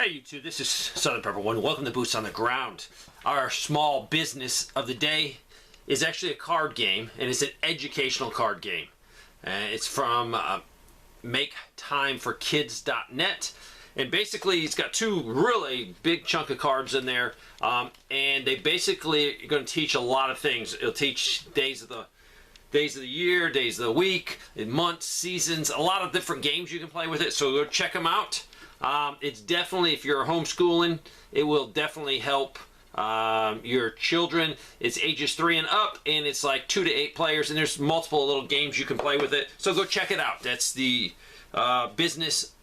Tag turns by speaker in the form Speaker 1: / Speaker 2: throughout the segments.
Speaker 1: Hey YouTube, this is Southern Pepper One. Welcome to Boots on the Ground. Our small business of the day is actually a card game, and it's an educational card game. It's from MakeTimeForKids.net, and basically it's got two really big chunk of cards in there, and they basically are going to teach a lot of things. It'll teach days of the year, days of the week, months, seasons, a lot of different games you can play with it. So go check them out. It's definitely, if you're homeschooling, it will definitely help your children. It's ages 3 and up, and it's like 2 to 8 players, and there's multiple little games you can play with it. So go check it out. That's the business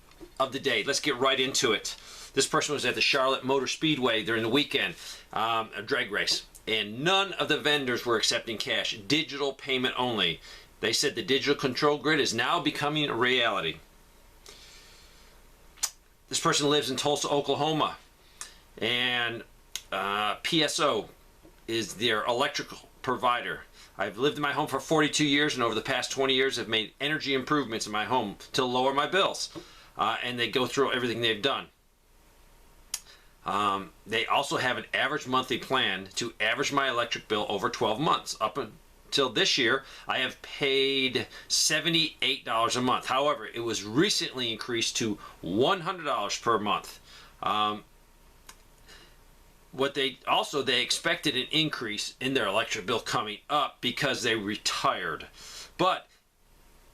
Speaker 1: of the day. Let's get right into it. This person was at the Charlotte Motor Speedway during the weekend, a drag race, and none of the vendors were accepting cash, digital payment only. They said the digital control grid is now becoming a reality. This person lives in Tulsa, Oklahoma, and PSO is their electrical provider. I've lived in my home for 42 years, and over the past 20 years have made energy improvements in my home to lower my bills. And they go through everything they've done. They also have an average monthly plan to average my electric bill over 12 months. Up until this year, I have paid $78 a month. However, it was recently increased to $100 per month. They expected an increase in their electric bill coming up because they retired. But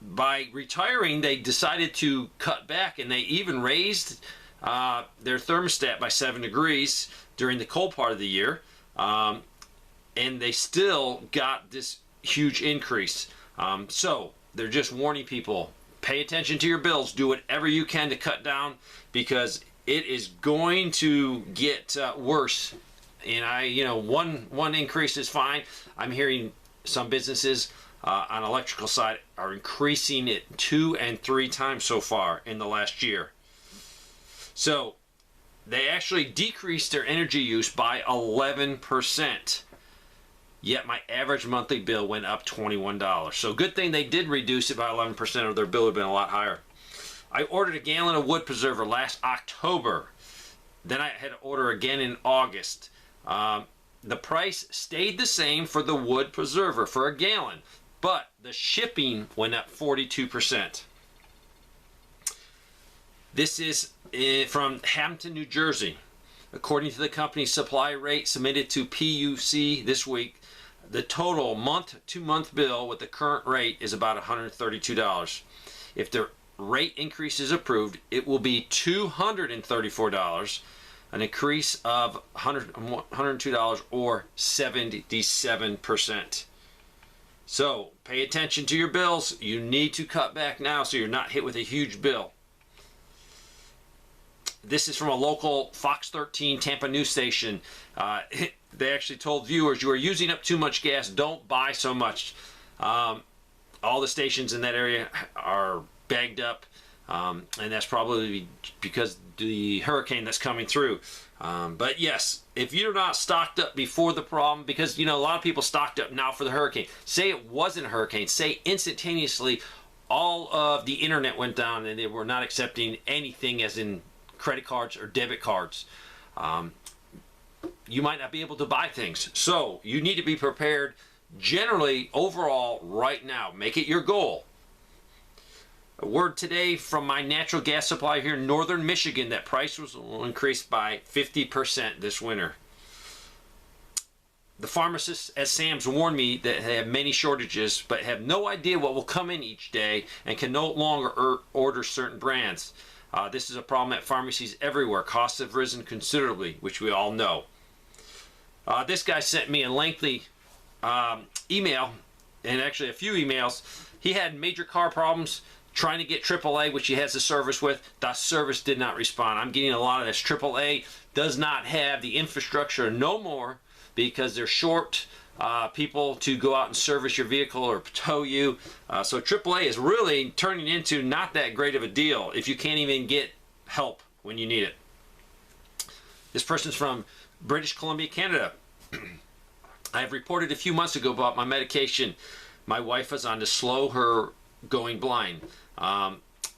Speaker 1: by retiring, they decided to cut back, and they even raised their thermostat by 7 degrees during the cold part of the year. And they still got this huge increase. So they're just warning people, pay attention to your bills, do whatever you can to cut down, because it is going to get worse. And one increase is fine. I'm hearing some businesses on electrical side are increasing it 2 and 3 times so far in the last year. So they actually decreased their energy use by 11%. Yet my average monthly bill went up $21. So good thing they did reduce it by 11%, or their bill would have been a lot higher. I ordered a gallon of wood preserver last October. Then I had to order again in August. The price stayed the same for the wood preserver for a gallon, but the shipping went up 42%. This is from Hampton, New Jersey. According to the company's supply rate submitted to PUC this week, the total month-to-month bill with the current rate is about $132. If the rate increase is approved, it will be $234, an increase of $102 or 77%. So pay attention to your bills. You need to cut back now so you're not hit with a huge bill. This is from a local Fox 13 Tampa news station. They actually told viewers, you are using up too much gas, don't buy so much. All the stations in that area are bagged up, and that's probably because the hurricane that's coming through. But yes, if you're not stocked up before the problem, because a lot of people stocked up now for the hurricane. Say it wasn't a hurricane, say instantaneously all of the internet went down and they were not accepting anything as in credit cards or debit cards. You might not be able to buy things. So you need to be prepared generally overall right now. Make it your goal. A word today from my natural gas supplier here in northern Michigan that price will increase by 50% this winter. The pharmacists at Sam's warned me that they have many shortages but have no idea what will come in each day and can no longer order certain brands. This is a problem at pharmacies everywhere. Costs have risen considerably, which we all know. This guy sent me a lengthy email, and actually a few emails. He had major car problems trying to get AAA, which he has a service with. The service did not respond. I'm getting a lot of this. AAA does not have the infrastructure no more because they're short people to go out and service your vehicle or tow you. So AAA is really turning into not that great of a deal if you can't even get help when you need it. This person's from British Columbia, Canada. I have reported a few months ago about my medication my wife was on to slow her going blind.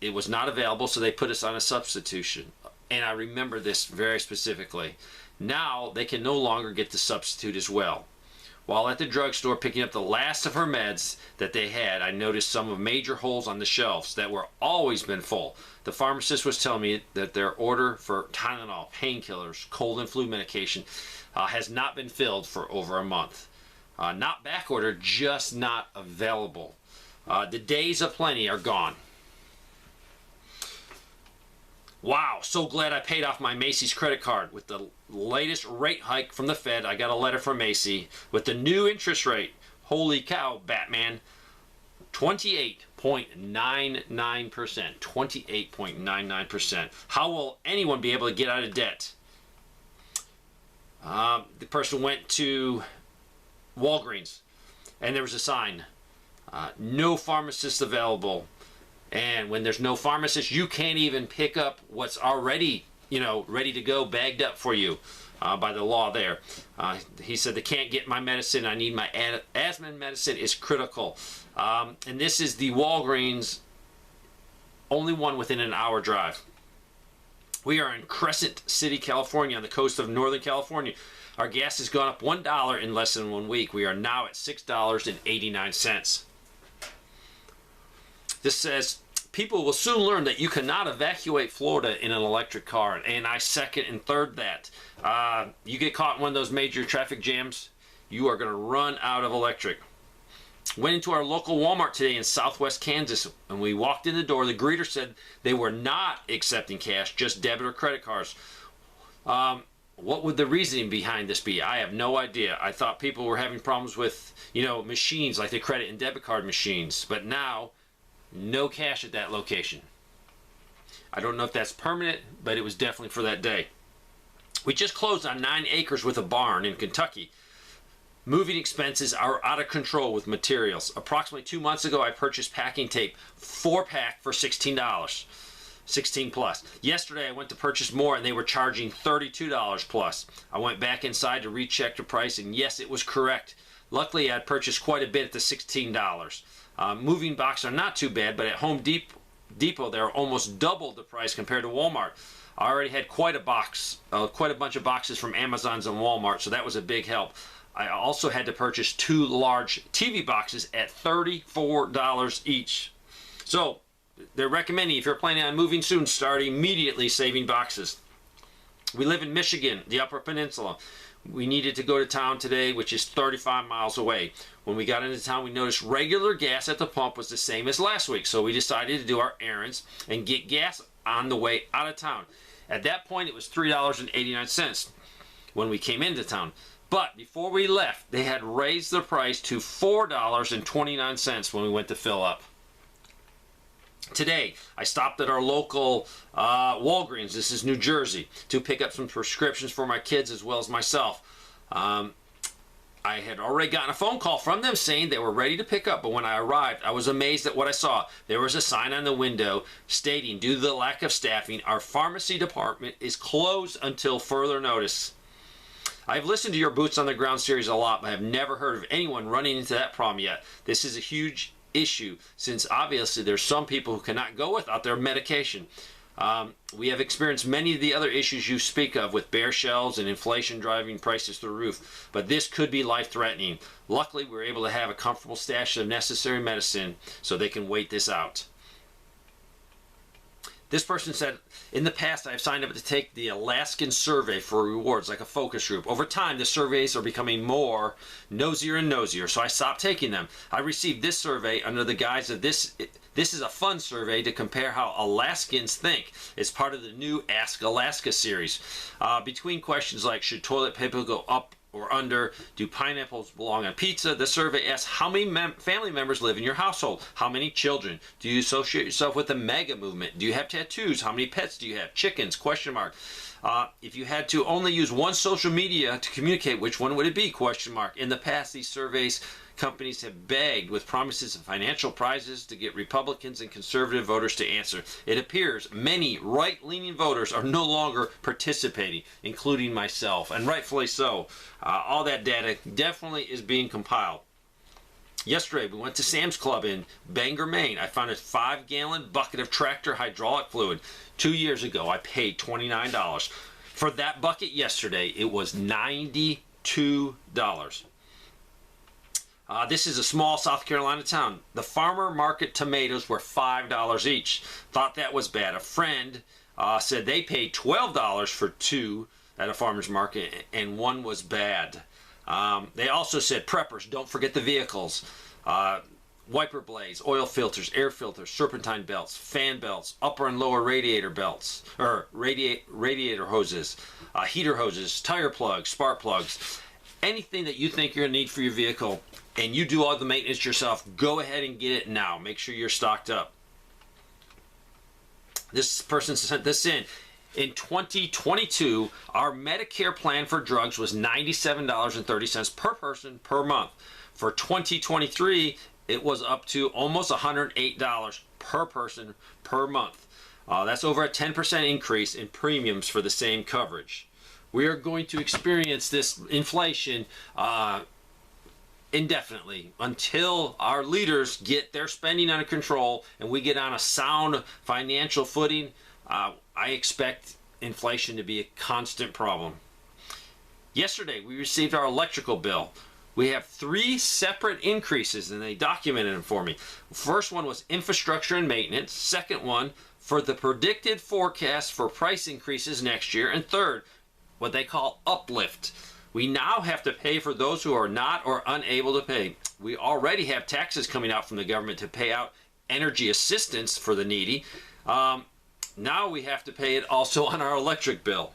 Speaker 1: It was not available, so they put us on a substitution. and I remember this very specifically. Now they can no longer get the substitute as well. While at the drugstore picking up the last of her meds that they had, I noticed some of major holes on the shelves that were always been full. The pharmacist was telling me that their order for Tylenol, painkillers, cold and flu medication has not been filled for over a month. Not back ordered, just not available. The days of plenty are gone. Wow, so glad I paid off my Macy's credit card. With the latest rate hike from the Fed, I got a letter from Macy with the new interest rate. Holy cow, Batman. 28.99%. 28.99%. How will anyone be able to get out of debt? The person went to Walgreens, and there was a sign, no pharmacist available. And when there's no pharmacist, you can't even pick up what's already, ready to go, bagged up for you by the law there. He said, they can't get my medicine. I need my asthma medicine. Is critical. And this is the Walgreens, only one within an hour drive. We are in Crescent City, California, on the coast of Northern California. Our gas has gone up $1 in less than 1 week. We are now at $6.89. This says, people will soon learn that you cannot evacuate Florida in an electric car. And I second and third that. You get caught in one of those major traffic jams, you are going to run out of electric. Went into our local Walmart today in Southwest Kansas. When we walked in the door, the greeter said they were not accepting cash, just debit or credit cards. What would the reasoning behind this be? I have no idea. I thought people were having problems with, machines like the credit and debit card machines. But now, no cash at that location. I don't know if that's permanent, but it was definitely for that day. We just closed on 9 acres with a barn in Kentucky. Moving expenses are out of control with materials. Approximately 2 months ago, I purchased packing tape, 4-pack for $16. 16 plus. Yesterday I went to purchase more and they were charging $32 plus. I went back inside to recheck the price and yes, it was correct. Luckily I'd purchased quite a bit at the $16. Moving boxes are not too bad, but at Home Depot they're almost double the price compared to Walmart. I already had quite a bunch of boxes from Amazon's and Walmart, so that was a big help. I also had to purchase 2 large TV boxes at $34 each. So they're recommending, if you're planning on moving soon, start immediately saving boxes. We live in Michigan, the Upper Peninsula. We needed to go to town today, which is 35 miles away. When we got into town, we noticed regular gas at the pump was the same as last week. So we decided to do our errands and get gas on the way out of town. At that point, it was $3.89 when we came into town. But before we left, they had raised the price to $4.29 when we went to fill up. Today, I stopped at our local Walgreens, this is New Jersey, to pick up some prescriptions for my kids as well as myself. I had already gotten a phone call from them saying they were ready to pick up, but when I arrived, I was amazed at what I saw. There was a sign on the window stating, due to the lack of staffing, our pharmacy department is closed until further notice. I've listened to your Boots on the Ground series a lot, but I have never heard of anyone running into that problem yet. This is a huge issue, since obviously there's some people who cannot go without their medication. We have experienced many of the other issues you speak of with bare shelves and inflation driving prices through the roof, but this could be life-threatening. Luckily, we're able to have a comfortable stash of necessary medicine so they can wait this out. This person said, in the past, I've signed up to take the Alaskan survey for rewards, like a focus group. Over time, the surveys are becoming more nosier and nosier, so I stopped taking them. I received this survey under the guise of this is a fun survey to compare how Alaskans think. It's part of the new Ask Alaska series. Between questions like, should toilet paper go up or under? Do pineapples belong on pizza? The survey asks, how many family members live in your household? How many children? Do you associate yourself with the MAGA movement? Do you have tattoos? How many pets do you have? Chickens? Question mark. If you had to only use one social media to communicate, which one would it be? Question mark. In the past, these surveys companies have begged with promises of financial prizes to get Republicans and conservative voters to answer. It appears many right-leaning voters are no longer participating, including myself, and rightfully so. All that data definitely is being compiled. Yesterday, we went to Sam's Club in Bangor, Maine. I found a 5-gallon bucket of tractor hydraulic fluid. 2 years ago, I paid $29. For that bucket yesterday, it was $92. This is a small South Carolina town. The farmer market tomatoes were $5 each. Thought that was bad. A friend said they paid $12 for 2 at a farmer's market, and 1 was bad. They also said preppers, don't forget the vehicles. Wiper blades, oil filters, air filters, serpentine belts, fan belts, upper and lower radiator belts, or radiator hoses, heater hoses, tire plugs, spark plugs. Anything that you think you're going to need for your vehicle and you do all the maintenance yourself, go ahead and get it now. Make sure you're stocked up. This person sent this in. In 2022, our Medicare plan for drugs was $97.30 per person per month. For 2023, it was up to almost $108 per person per month. That's over a 10% increase in premiums for the same coverage. We are going to experience this inflation indefinitely until our leaders get their spending under control and we get on a sound financial footing. I expect inflation to be a constant problem. Yesterday, we received our electrical bill. We have 3 separate increases, and they documented them for me. First one was infrastructure and maintenance. Second one, for the predicted forecast for price increases next year. And third, what they call uplift. We now have to pay for those who are not or unable to pay. We already have taxes coming out from the government to pay out energy assistance for the needy. Now we have to pay it also on our electric bill.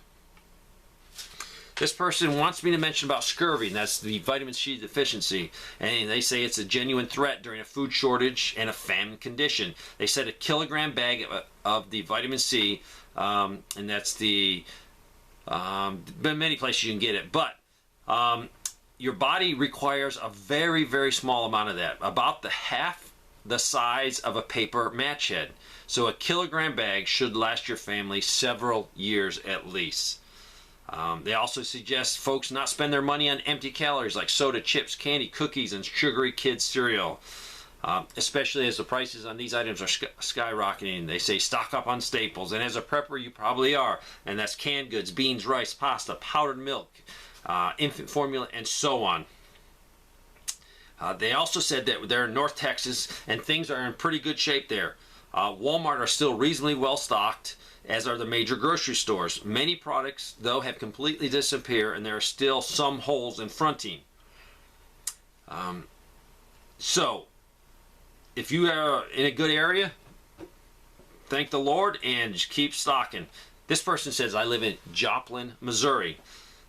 Speaker 1: This person wants me to mention about scurvy, and that's the vitamin C deficiency. And they say it's a genuine threat during a food shortage and a famine condition. They said a kilogram bag of the vitamin C, and that's the, many places you can get it, but your body requires a very, very small amount of that, about half the size of a paper match head. So a kilogram bag should last your family several years at least. They also suggest folks not spend their money on empty calories like soda, chips, candy, cookies, and sugary kids cereal, especially as the prices on these items are skyrocketing. They say stock up on staples, and as a prepper you probably are, and that's canned goods, beans, rice, pasta, powdered milk, infant formula, and so on. They also said that they're in North Texas and things are in pretty good shape there. Walmart are still reasonably well stocked, as are the major grocery stores. Many products, though, have completely disappeared, and there are still some holes in fronting. So, if you are in a good area, thank the Lord and just keep stocking. This person says, I live in Joplin, Missouri.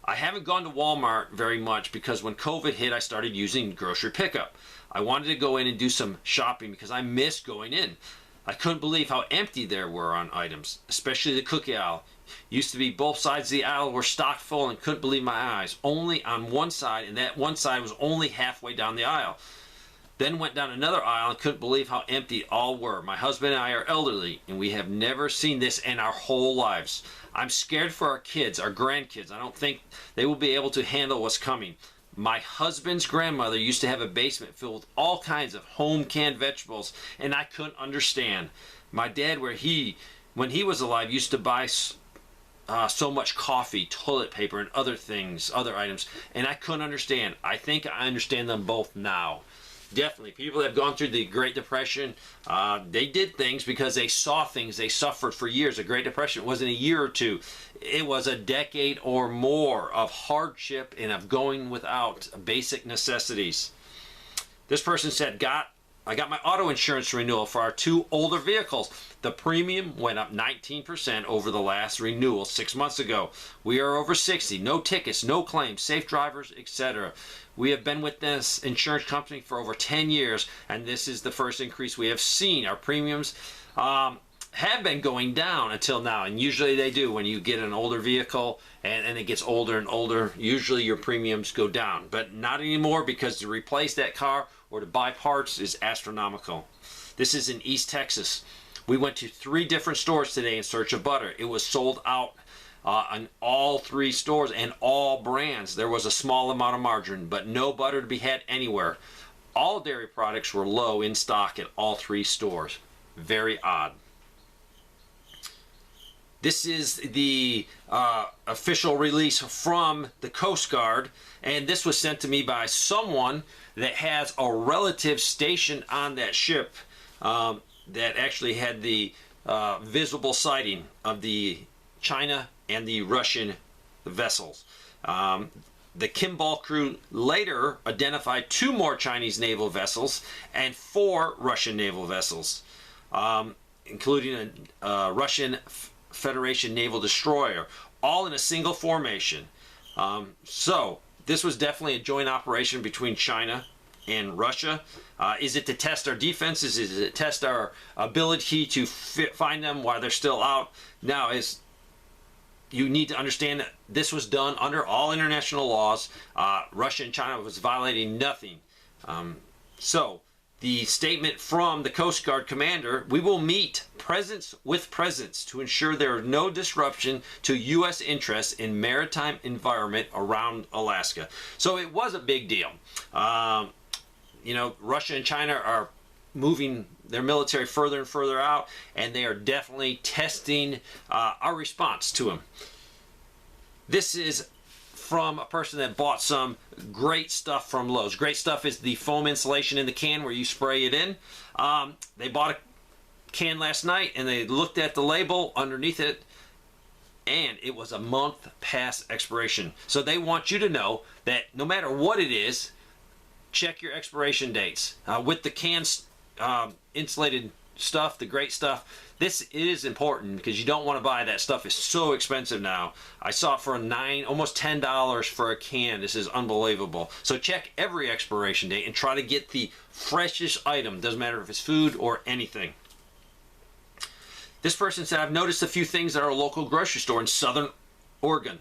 Speaker 1: I haven't gone to Walmart very much because when COVID hit, I started using grocery pickup. I wanted to go in and do some shopping because I miss going in. I couldn't believe how empty there were on items, especially the cookie aisle. Used to be both sides of the aisle were stocked full and couldn't believe my eyes. Only on one side, and that one side was only halfway down the aisle. Then went down another aisle and couldn't believe how empty all were. My husband and I are elderly, and we have never seen this in our whole lives. I'm scared for our kids, our grandkids. I don't think they will be able to handle what's coming. My husband's grandmother used to have a basement filled with all kinds of home canned vegetables, and I couldn't understand. My dad, when he was alive, used to buy so much coffee, toilet paper, and other things, other items, and I couldn't understand. I think I understand them both now. Definitely, people that have gone through the Great Depression, they did things because they saw things. They suffered for years. The Great Depression wasn't a year or two. It was a decade or more of hardship and of going without basic necessities. This person said, I got my auto insurance renewal for our 2 older vehicles. The premium went up 19% over the last renewal 6 months ago. We are over 60, no tickets, no claims, safe drivers, etc. We have been with this insurance company for over 10 years, and this is the first increase we have seen. Our premiums have been going down until now, and usually they do. When you get an older vehicle and it gets older and older, usually your premiums go down, but not anymore, because to replace that car or to buy parts is astronomical. This is in East Texas. We went to 3 different stores today in search of butter. It was sold out in all 3 stores and all brands. There was a small amount of margarine, but no butter to be had anywhere. all dairy products were low in stock at all three stores. Very odd. This is the official release from the Coast Guard, and this was sent to me by someone that has a relative stationed on that ship that actually had the visible sighting of the China and the Russian vessels. The Kimball crew later identified 2 more Chinese naval vessels and 4 Russian naval vessels, including a Russian Federation naval destroyer, all in a single formation. So this was definitely a joint operation between China and Russia. Is it to test our defenses? Is it to test our ability to find them while they're still out? Now, you need to understand that this was done under all international laws. Russia and China was violating nothing. So the statement from the Coast Guard commander: we will meet presence with presence to ensure there is no disruption to U.S. interests in maritime environment around Alaska. So it was a big deal. You know, Russia and China are moving their military further and further out, and they are definitely testing our response to them. This is from a person that bought some great stuff from Lowe's. Great Stuff is the foam insulation in the can where you spray it in. They bought a can last night, and they looked at the label underneath it, and it was a month past expiration. So they want you to know that no matter what it is, check your expiration dates. With the cans insulated stuff, the Great Stuff, this is important because you don't want to buy that stuff. It's so expensive now. I saw it for almost $10 for a can. This is unbelievable. So check every expiration date and try to get the freshest item. Doesn't matter if it's food or anything. This person said, I've noticed a few things at our local grocery store in Southern Oregon.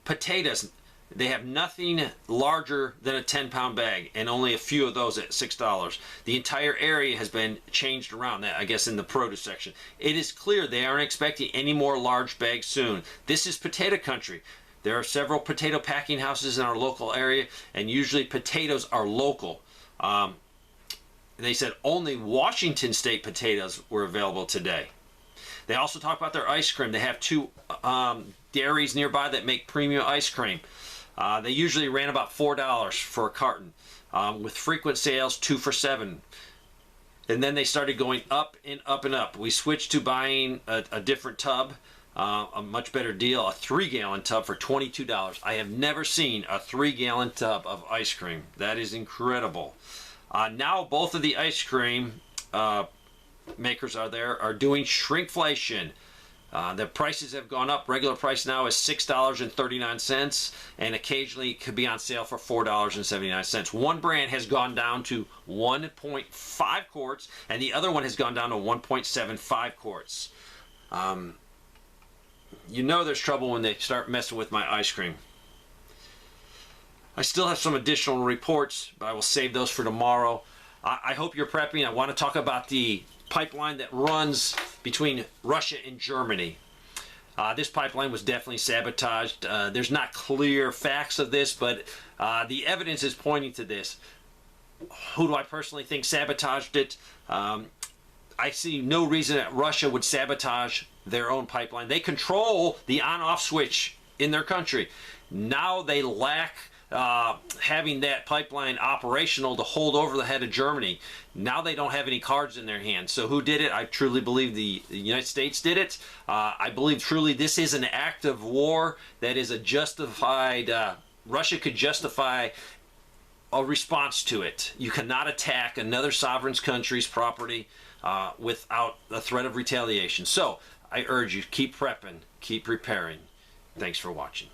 Speaker 1: Potatoes, they have nothing larger than a 10-pound bag, and only a few of those at $6. The entire area has been changed around, that I guess in the produce section. It is clear they aren't expecting any more large bags soon. This is potato country. There are several potato packing houses in our local area, and usually potatoes are local. They said only Washington State potatoes were available today. They also talk about their ice cream. They have 2 dairies nearby that make premium ice cream. They usually ran about $4 for a carton, with frequent sales 2 for $7. And then they started going up and up and up. We switched to buying a different tub, a much better deal, a 3-gallon tub for $22. I have never seen a 3-gallon tub of ice cream. That is incredible. Now both of the ice cream makers are doing shrinkflation. The prices have gone up. Regular price now is $6.39, and occasionally it could be on sale for $4.79. One brand has gone down to 1.5 quarts, and the other one has gone down to 1.75 quarts. You know there's trouble when they start messing with my ice cream. I still have some additional reports, but I will save those for tomorrow. I hope you're prepping. I want to talk about the pipeline that runs between Russia and Germany. This pipeline was definitely sabotaged. There's not clear facts of this, but the evidence is pointing to this. Who do I personally think sabotaged it? I see no reason that Russia would sabotage their own pipeline. They control the on-off switch in their country. Now they lack having that pipeline operational to hold over the head of Germany. Now they don't have any cards in their hands. So who did it? I truly believe the United States did it. I believe truly this is an act of war that is a justified, Russia could justify a response to it. You cannot attack another sovereign country's property without a threat of retaliation. So I urge you, keep prepping, keep preparing. Thanks for watching.